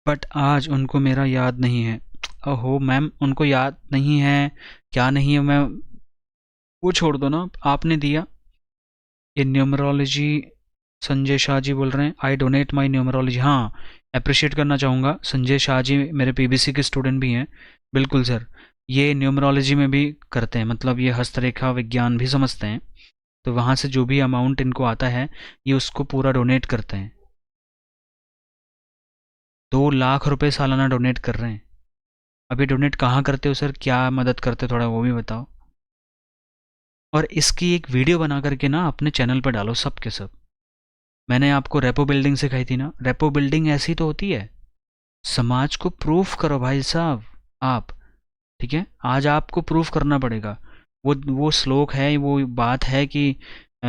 बट आज उनको मेरा याद नहीं है। ओहो मैम, उनको याद नहीं है, क्या नहीं है, मैं वो छोड़ दो ना, आपने दिया। इन न्यूमरोलॉजी, संजय शाह जी बोल रहे हैं आई डोनेट माई न्यूमरोलॉजी। हाँ, अप्रिशिएट करना चाहूँगा, संजय शाह जी मेरे पीबीसी के स्टूडेंट भी हैं। बिल्कुल सर, ये न्यूमरोलॉजी में भी करते हैं, मतलब ये हस्तरेखा विज्ञान भी समझते हैं। तो वहाँ से जो भी अमाउंट इनको आता है ये उसको पूरा डोनेट करते हैं। 2 लाख रुपए सालाना डोनेट कर रहे हैं। अभी डोनेट कहाँ करते हो सर, क्या मदद करते हो, थोड़ा वो भी बताओ। और इसकी एक वीडियो बना करके ना अपने चैनल पर डालो सब के सब। मैंने आपको रेपो बिल्डिंग सिखाई थी ना, रेपो बिल्डिंग ऐसी तो होती है। समाज को प्रूफ करो भाई साहब आप। ठीक है, आज आपको प्रूफ करना पड़ेगा। वो श्लोक है, वो बात है कि अ,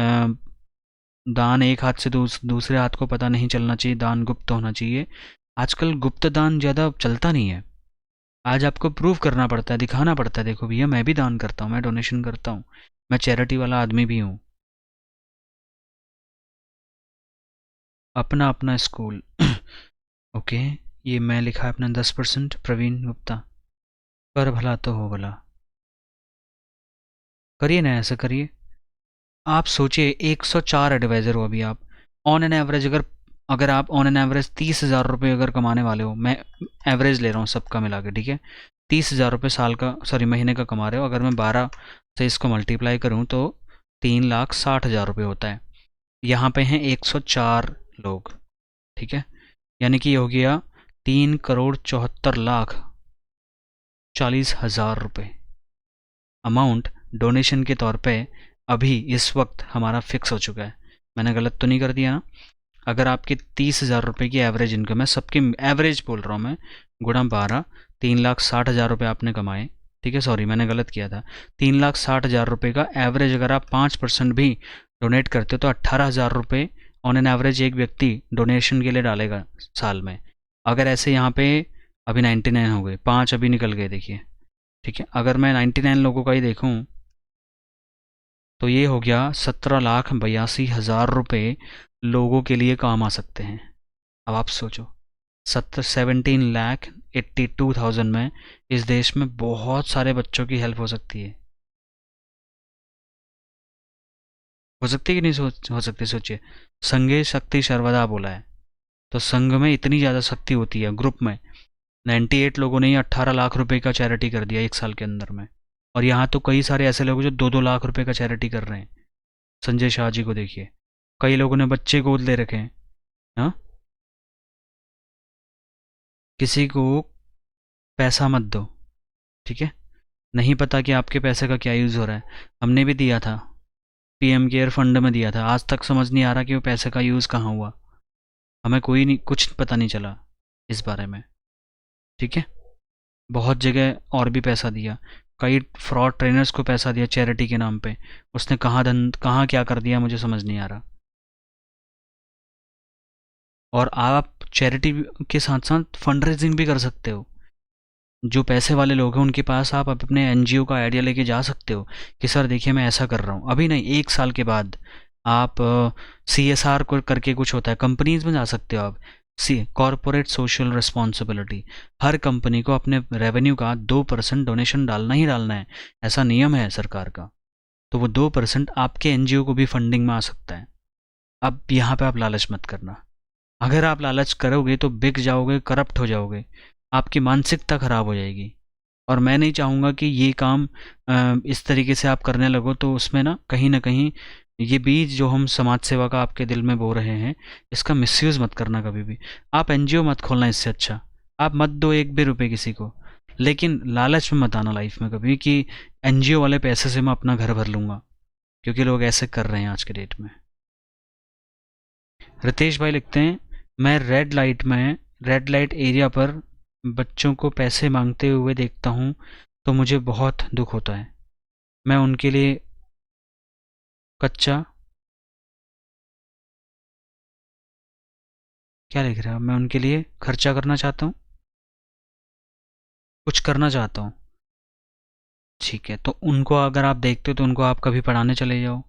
दान एक हाथ से दूसरे हाथ को पता नहीं चलना चाहिए, दान गुप्त होना चाहिए। आजकल गुप्त दान ज़्यादा चलता नहीं है। आज आपको प्रूफ करना पड़ता है, दिखाना पड़ता है, देखो भैया मैं भी दान करता हूँ, मैं डोनेशन करता हूँ, मैं चैरिटी वाला आदमी भी हूँ। अपना अपना स्कूल ओके, ये मैं लिखा है अपना 10%, प्रवीण गुप्ता। कर भला तो हो भला, करिए ना, ऐसा करिए। आप सोचिए 104 एडवाइज़र हो अभी आप। ऑन एन एवरेज अगर अगर आप ऑन एन एवरेज 30,000 रुपये अगर कमाने वाले हो, मैं एवरेज ले रहा हूँ सबका मिला के, ठीक है। 30,000 रुपये साल का, सॉरी महीने का कमा रहे हो, अगर मैं 12 से इसको मल्टीप्लाई करूँ तो 3,60,000 रुपये होता है। यहाँ पे हैं 104 लोग, ठीक है। यानी कि ये हो गया 3,74,40,000 रुपये अमाउंट डोनेशन के तौर पे अभी इस वक्त हमारा फिक्स हो चुका है। मैंने गलत तो नहीं कर दिया ना। अगर आपकी 30,000 रुपये की एवरेज इनकम है, सबकी एवरेज बोल रहा हूँ मैं, गुणा 12, 3,60,000 रुपये आपने कमाए, ठीक है। सॉरी मैंने गलत किया था। 3,60,000 रुपये का एवरेज अगर आप 5% भी डोनेट करते हो तो 18,000 रुपये ऑन एन एवरेज एक व्यक्ति डोनेशन के लिए डालेगा साल में। अगर ऐसे यहाँ पे अभी 99 हो गए, 5 अभी निकल गए देखिए, ठीक है। अगर मैं 99 लोगों का ही देखूँ तो ये हो गया 17,82,000 रुपये लोगों के लिए काम आ सकते हैं। अब आप सोचो, 17,82,000 में इस देश में बहुत सारे बच्चों की हेल्प हो सकती है। हो सकती है कि नहीं हो सकती, सोचिए। संघे शक्ति सर्वदा बोला है, तो संघ में इतनी ज़्यादा शक्ति होती है। ग्रुप में 98 लोगों ने ही 18 लाख रुपए का चैरिटी कर दिया एक साल के अंदर में। और यहाँ तो कई सारे ऐसे लोग जो 2-2 लाख रुपए का चैरिटी कर रहे हैं। संजय शाह जी को देखिए, कई लोगों ने बच्चे गोद ले रखे हैं। हाँ, किसी को पैसा मत दो, ठीक है। नहीं पता कि आपके पैसे का क्या यूज़ हो रहा है। हमने भी दिया था, पीएम केयर फंड में दिया था, आज तक समझ नहीं आ रहा कि वो पैसे का यूज़ कहाँ हुआ। हमें कोई नहीं, कुछ पता नहीं चला इस बारे में, ठीक है। बहुत जगह और भी पैसा दिया, कई फ्रॉड ट्रेनर्स को पैसा दिया चैरिटी के नाम पे। उसने कहाँ क्या कर दिया मुझे समझ नहीं आ रहा। और आप चैरिटी के साथ साथ फंड रेजिंग भी कर सकते हो। जो पैसे वाले लोग हैं उनके पास आप अपने एनजीओ का आइडिया लेके जा सकते हो कि सर देखिए मैं ऐसा कर रहा हूँ। अभी नहीं, 1 साल के बाद आप CSR को करके कुछ होता है, कंपनीज में जा सकते हो आप। कॉरपोरेट सोशल रिस्पॉन्सिबिलिटी, हर कंपनी को अपने रेवेन्यू का 2% डोनेशन डालना ही डालना है, ऐसा नियम है सरकार का। तो वो 2% आपके एनजीओ को भी फंडिंग में आ सकता है। अब यहाँ पे आप लालच मत करना। अगर आप लालच करोगे तो बिक जाओगे, करप्ट हो जाओगे, आपकी मानसिकता खराब हो जाएगी। और मैं नहीं चाहूँगा कि ये काम इस तरीके से आप करने लगो, तो उसमें ना कहीं ये बीज जो हम समाज सेवा का आपके दिल में बो रहे हैं, इसका मिसयूज़ मत करना कभी भी। आप एनजीओ मत खोलना, इससे अच्छा आप मत दो एक भी रुपए किसी को। लेकिन लालच में मत आना लाइफ में कभी कि एनजीओ वाले पैसे से मैं अपना घर भर लूँगा, क्योंकि लोग ऐसे कर रहे हैं आज के डेट में। रितेश भाई लिखते हैं, मैं रेड लाइट एरिया पर बच्चों को पैसे मांगते हुए देखता हूँ तो मुझे बहुत दुख होता है। मैं उनके लिए कच्चा, क्या लिख रहा है, मैं उनके लिए खर्चा करना चाहता हूँ, कुछ करना चाहता हूँ। ठीक है, तो उनको अगर आप देखते हो तो उनको आप कभी पढ़ाने चले जाओ,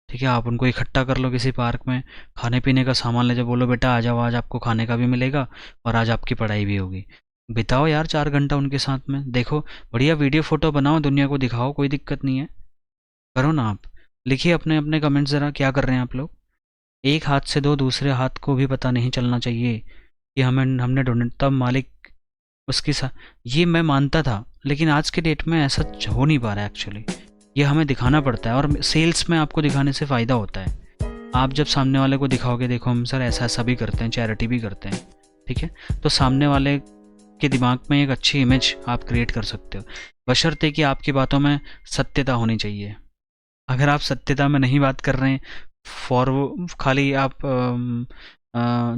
ठीक है। आप उनको इकट्ठा कर लो किसी पार्क में, खाने पीने का सामान ले जाओ, बोलो बेटा आ जाओ, आज आपको खाने का भी मिलेगा और आज आपकी पढ़ाई भी होगी। बिताओ यार 4 घंटा उनके साथ में, देखो बढ़िया वीडियो फोटो बनाओ, दुनिया को दिखाओ, कोई दिक्कत नहीं है, करो ना आप। लिखिए अपने अपने कमेंट्स ज़रा, क्या कर रहे हैं आप लोग। एक हाथ से दो, दूसरे हाथ को भी पता नहीं चलना चाहिए कि हमने डोनेट, तब मालिक उसकी सा ये मैं मानता था, लेकिन आज के डेट में ऐसा हो नहीं पा रहा है एक्चुअली। ये हमें दिखाना पड़ता है, और सेल्स में आपको दिखाने से फ़ायदा होता है। आप जब सामने वाले को दिखाओगे, देखो हम सर ऐसा ऐसा भी करते हैं, चैरिटी भी करते हैं, ठीक है, तो सामने वाले के दिमाग में एक अच्छी इमेज आप क्रिएट कर सकते हो, बशर्ते कि आपकी बातों में सत्यता होनी चाहिए। अगर आप सत्यता में नहीं बात कर रहे हैं, फॉर खाली आप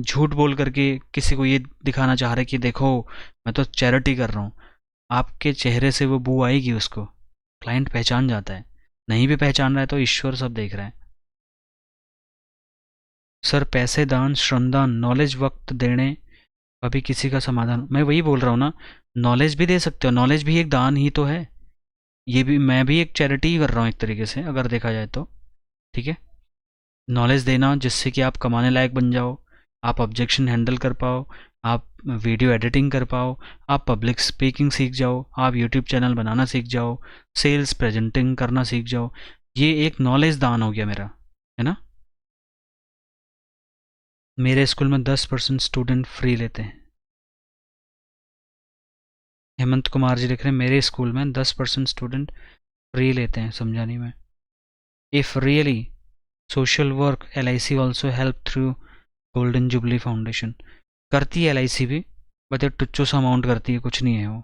झूठ बोल करके किसी को ये दिखाना चाह रहे कि देखो मैं तो चैरिटी कर रहा हूँ, आपके चेहरे से वो बू आएगी, उसको क्लाइंट पहचान जाता है। नहीं भी पहचान रहा है तो ईश्वर सब देख रहा है। सर पैसे दान, श्रमदान, नॉलेज, वक्त देने कभी किसी का समाधान, मैं वही बोल रहा हूँ ना, नॉलेज भी दे सकते हो, नॉलेज भी एक दान ही तो है। ये भी मैं भी एक चैरिटी ही कर रहा हूँ एक तरीके से, अगर देखा जाए तो, ठीक है। नॉलेज देना जिससे कि आप कमाने लायक बन जाओ, आप ऑब्जेक्शन हैंडल कर पाओ, आप वीडियो एडिटिंग कर पाओ, आप पब्लिक स्पीकिंग सीख जाओ, आप यूट्यूब चैनल बनाना सीख जाओ, सेल्स प्रेजेंटिंग करना सीख जाओ। ये एक नॉलेज दान हो गया मेरा, है ना। मेरे स्कूल में 10% स्टूडेंट फ्री लेते हैं। हेमंत कुमार जी लिख रहे हैं मेरे स्कूल में 10% स्टूडेंट फ्री लेते हैं, समझा नहीं मैं। If really social work, LIC also help through golden jubilee foundation. करती है LIC भी, बट टुच्चो सा अमाउंट करती है, कुछ नहीं है वो,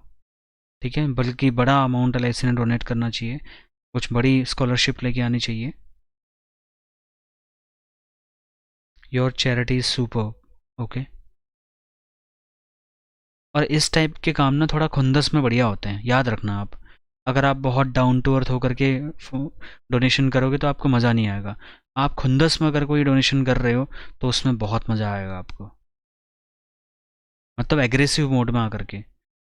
ठीक है, बल्कि बड़ा अमाउंट LIC ने डोनेट करना चाहिए, कुछ बड़ी स्कॉलरशिप लेके आनी चाहिए। Your charity is super, okay. और इस टाइप के काम ना थोड़ा खुंदस में बढ़िया होते हैं, याद रखना आप। अगर आप बहुत डाउन टू अर्थ होकर के डोनेशन करोगे तो आपको मज़ा नहीं आएगा। आप खुंदस में अगर कोई डोनेशन कर रहे हो तो उसमें बहुत मज़ा आएगा आपको, मतलब एग्रेसिव मोड में आकर के।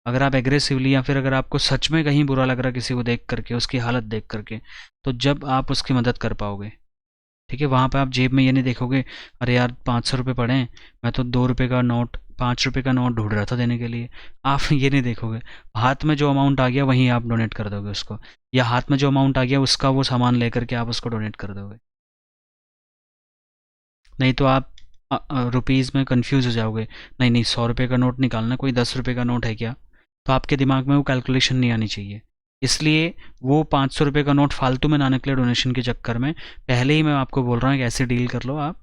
अगर आप एग्रेसिवली, या फिर अगर आपको सच में कहीं बुरा लग रहा किसी को देख करके, उसकी हालत देख करके, तो जब आप उसकी मदद कर पाओगे, ठीक है। वहाँ पे आप जेब में ये नहीं देखोगे अरे यार 500 रुपये पड़े हैं, मैं तो 2 रुपये का नोट, 5 रुपये का नोट ढूंढ रहा था देने के लिए। आप ये नहीं देखोगे, हाथ में जो अमाउंट आ गया वहीं आप डोनेट कर दोगे उसको, या हाथ में जो अमाउंट आ गया उसका वो सामान लेकर के आप उसको डोनेट कर दोगे। नहीं तो आप रुपीज़ में कंफ्यूज हो जाओगे, नहीं नहीं 100 रुपये का नोट निकालना, कोई 10 रुपये का नोट है क्या, तो आपके दिमाग में वो कैलकुलेशन नहीं आनी चाहिए। इसलिए वो 500 रुपये का नोट फालतू में ना निकले डोनेशन के चक्कर में, पहले ही मैं आपको बोल रहा हूँ कि ऐसे डील कर लो आप,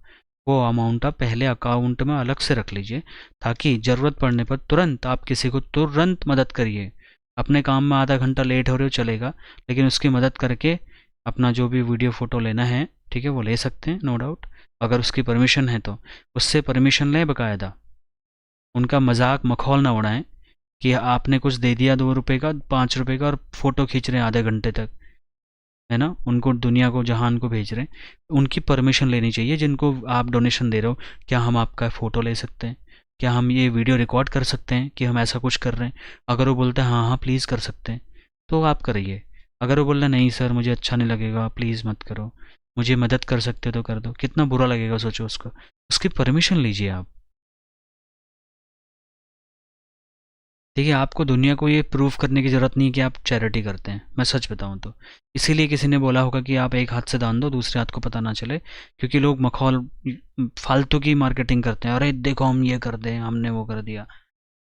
वो अमाउंट आप पहले अकाउंट में अलग से रख लीजिए, ताकि ज़रूरत पड़ने पर तुरंत आप किसी को तुरंत मदद करिए। अपने काम में आधा घंटा लेट हो रहे हो चलेगा, लेकिन उसकी मदद करके अपना जो भी वीडियो फ़ोटो लेना है, ठीक है, वो ले सकते हैं, नो डाउट, अगर उसकी परमिशन है तो। उससे परमिशन लें बाकायदा, उनका मजाक मखौल ना उड़ाएं कि आपने कुछ दे दिया 2 रुपये का, 5 रुपये का, और फ़ोटो खींच रहे हैं आधे घंटे तक, है ना, उनको दुनिया को जहान को भेज रहे हैं। उनकी परमिशन लेनी चाहिए जिनको आप डोनेशन दे रहे हो, क्या हम आपका फ़ोटो ले सकते हैं, क्या हम ये वीडियो रिकॉर्ड कर सकते हैं कि हम ऐसा कुछ कर रहे हैं। अगर वो बोलते हैं हाँ हाँ प्लीज़ कर सकते हैं, तो आप करिए। अगर वो बोल रहे नहीं सर मुझे अच्छा नहीं लगेगा, प्लीज़ मत करो, मुझे मदद कर सकते हो तो कर दो, कितना बुरा लगेगा सोचो उसको, उसकी परमिशन लीजिए आप। देखिए आपको दुनिया को ये प्रूव करने की ज़रूरत नहीं है कि आप चैरिटी करते हैं, मैं सच बताऊं तो। इसीलिए किसी ने बोला होगा कि आप एक हाथ से दान दो दूसरे हाथ को पता ना चले, क्योंकि लोग मखौल फालतू की मार्केटिंग करते हैं, अरे देखो हम ये कर दें, हमने वो कर दिया,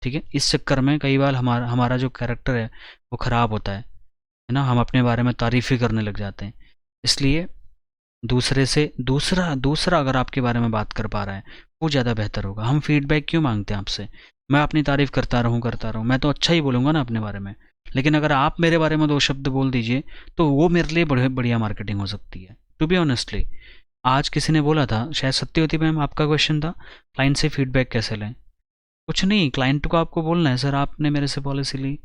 ठीक है। इस चक्कर में कई बार हमारा हमारा जो कैरेक्टर है वो ख़राब होता है ना, हम अपने बारे में तारीफ़ ही करने लग जाते हैं। इसलिए दूसरे से दूसरा दूसरा अगर आपके बारे में बात कर पा रहा है वो ज़्यादा बेहतर होगा। हम फीडबैक क्यों मांगते हैं आपसे, मैं अपनी तारीफ़ करता रहूँ, मैं तो अच्छा ही बोलूँगा ना अपने बारे में। लेकिन अगर आप मेरे बारे में 2 शब्द बोल दीजिए तो वो मेरे लिए बढ़िया मार्केटिंग हो सकती है, टू बी ऑनेस्टली। आज किसी ने बोला था, शायद सत्यवती मैम आपका क्वेश्चन था, क्लाइंट से फीडबैक कैसे लें। कुछ नहीं, क्लाइंट को आपको बोलना है सर आपने मेरे से पॉलिसी ली,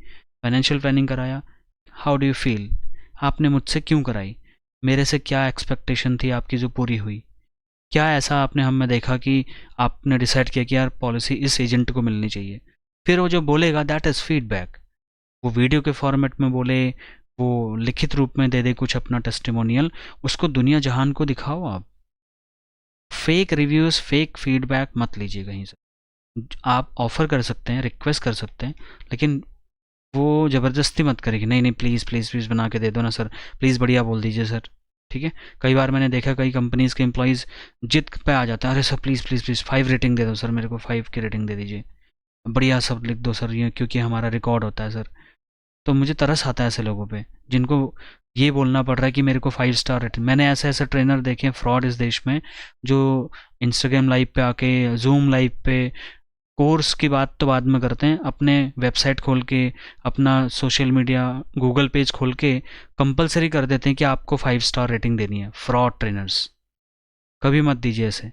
फाइनेंशियल प्लानिंग कराया, हाउ डू यू फील, आपने मुझसे क्यों कराई, मेरे से क्या एक्सपेक्टेशन थी आपकी जो पूरी हुई, क्या ऐसा आपने हम में देखा कि आपने डिसाइड किया कि यार पॉलिसी इस एजेंट को मिलनी चाहिए। फिर वो जो बोलेगा दैट इज़ फीडबैक, वो वीडियो के फॉर्मेट में बोले, वो लिखित रूप में दे दे कुछ अपना टेस्टिमोनियल, उसको दुनिया जहान को दिखाओ आप। फेक रिव्यूज़ फेक फीडबैक मत लीजिए कहीं से। आप ऑफ़र कर सकते हैं, रिक्वेस्ट कर सकते हैं, लेकिन वो ज़बरदस्ती मत करेगी, नहीं नहीं प्लीज़ प्लीज़ प्लीज़ बना के दे दो ना सर, प्लीज़ बढ़िया बोल दीजिए सर, ठीक है। कई बार मैंने देखा कई कंपनीज़ के एम्प्लॉयज़ जिद पे आ जाते हैं, अरे sir please please please 5 rating दे दो सर, मेरे को 5 की रेटिंग दे दीजिए। बढ़िया सब लिख दो सर, ये क्योंकि हमारा रिकॉर्ड होता है सर। तो मुझे तरस आता है ऐसे लोगों पे जिनको ये बोलना पड़ रहा है कि मेरे को 5 स्टार रेटिंग। मैंने ऐसे ऐसे ट्रेनर देखे हैं फ्रॉड इस देश में, जो इंस्टाग्राम लाइव पे आके, जूम लाइव पे, कोर्स की बात तो बाद में करते हैं, अपने वेबसाइट खोल के, अपना सोशल मीडिया गूगल पेज खोल के कंपलसरी कर देते हैं कि आपको 5 स्टार रेटिंग देनी है। फ्रॉड ट्रेनर्स, कभी मत दीजिए ऐसे।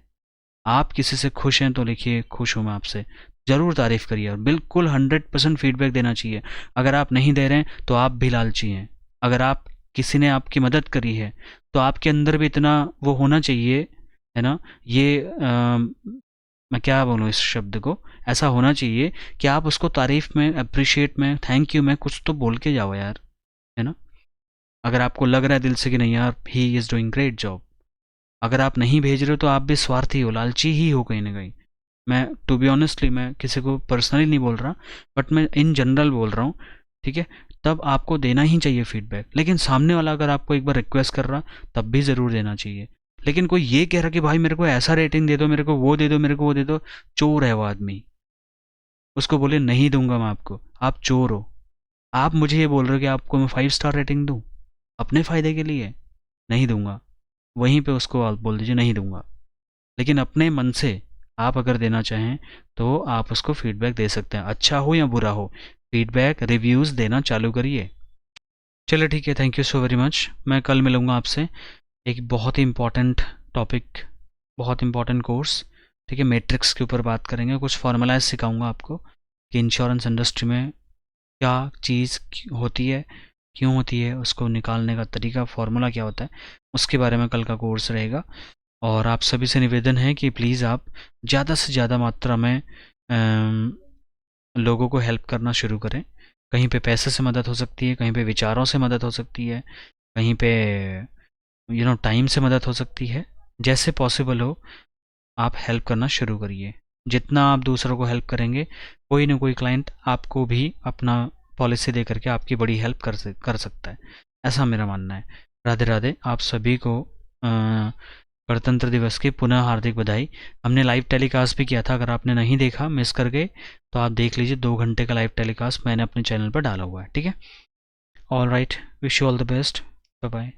आप किसी से खुश हैं तो लिखिए खुश हूँ मैं आपसे, ज़रूर तारीफ़ करिए, और बिल्कुल 100% फीडबैक देना चाहिए। अगर आप नहीं दे रहे हैं तो आप भी लालची हैं। अगर आप, किसी ने आपकी मदद करी है तो आपके अंदर भी इतना वो होना चाहिए, है ना, ये मैं क्या बोलूँ इस शब्द को, ऐसा होना चाहिए कि आप उसको तारीफ़ में, अप्रिशिएट में, थैंक यू में कुछ तो बोल के जाओ यार, है ना। अगर आपको लग रहा है दिल से कि नहीं यार he is doing great job, अगर आप नहीं भेज रहे हो तो आप भी स्वार्थी हो, लालची ही हो कहीं ना कहीं। मैं टू बी ऑनेस्टली, मैं किसी को पर्सनली नहीं बोल रहा, बट मैं इन जनरल बोल रहा हूँ, ठीक है। तब आपको देना ही चाहिए फीडबैक, लेकिन सामने वाला अगर आपको एक बार रिक्वेस्ट कर रहा तब भी ज़रूर देना चाहिए। लेकिन कोई ये कह रहा कि भाई मेरे को ऐसा रेटिंग दे दो, मेरे को वो दे दो, मेरे को वो दे दो, चोर है वो आदमी। उसको बोले नहीं दूंगा मैं आपको, आप चोर हो। आप मुझे ये बोल रहे हो कि आपको मैं 5 स्टार रेटिंग दूं अपने फ़ायदे के लिए, नहीं दूंगा। वहीं पे उसको आप बोल दीजिए नहीं दूंगा। लेकिन अपने मन से आप अगर देना चाहें तो आप उसको फीडबैक दे सकते हैं, अच्छा हो या बुरा हो, फीडबैक रिव्यूज़ देना चालू करिए। चलिए ठीक है, thank you so very much. मैं कल मिलूँगा आपसे एक बहुत ही इम्पॉर्टेंट टॉपिक, बहुत इम्पॉर्टेंट कोर्स, ठीक है, मैट्रिक्स के ऊपर बात करेंगे। कुछ फॉर्मूलाइज सिखाऊंगा आपको कि इंश्योरेंस इंडस्ट्री में क्या चीज़ होती है, क्यों होती है, उसको निकालने का तरीका, फार्मूला क्या होता है, उसके बारे में कल का कोर्स रहेगा। और आप सभी से निवेदन है कि प्लीज़ आप ज़्यादा से ज़्यादा मात्रा में लोगों को हेल्प करना शुरू करें। कहीं पे पैसे से मदद हो सकती है, कहीं पे विचारों से मदद हो सकती है, कहीं पे टाइम से मदद हो सकती है। जैसे पॉसिबल हो आप हेल्प करना शुरू करिए। जितना आप दूसरों को हेल्प करेंगे, कोई ना कोई क्लाइंट आपको भी अपना पॉलिसी दे करके आपकी बड़ी हेल्प कर सकता है, ऐसा मेरा मानना है। राधे राधे। आप सभी को गणतंत्र दिवस की पुनः हार्दिक बधाई। हमने लाइव टेलीकास्ट भी किया था, अगर आपने नहीं देखा, मिस कर गए, तो आप देख लीजिए। 2 घंटे का लाइव टेलीकास्ट मैंने अपने चैनल पर डाला हुआ है, ठीक है। All right, wish you all the best, bye bye.